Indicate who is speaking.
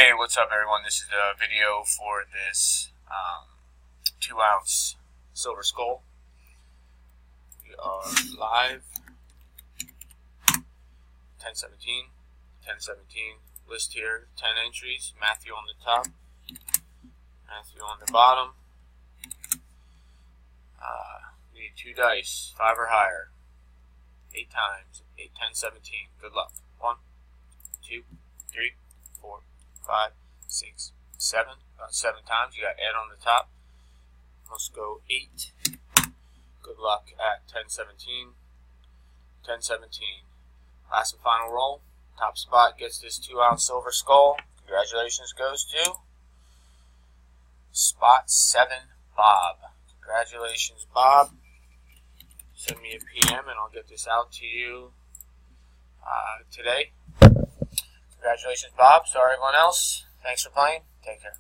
Speaker 1: Hey, what's up everyone? This is a video for this 2-ounce silver skull. We are live. 1017. List here, 10 entries. Matthew on the top. Matthew on the bottom. We need 2 dice, 5 or higher. 8 times. 8, 10, 17. Good luck. 1, 2, 3, 4, 5, 6, 7. About 7 times. You got Ed on the top. Let's go 8. Good luck at 1017. 1017. Last and final roll. Top spot gets this 2-ounce silver skull. Congratulations goes to Spot 7 Bob. Congratulations, Bob. Send me a PM and I'll get this out to you today. Congratulations, Bob. Sorry, everyone else. Thanks for playing. Take care.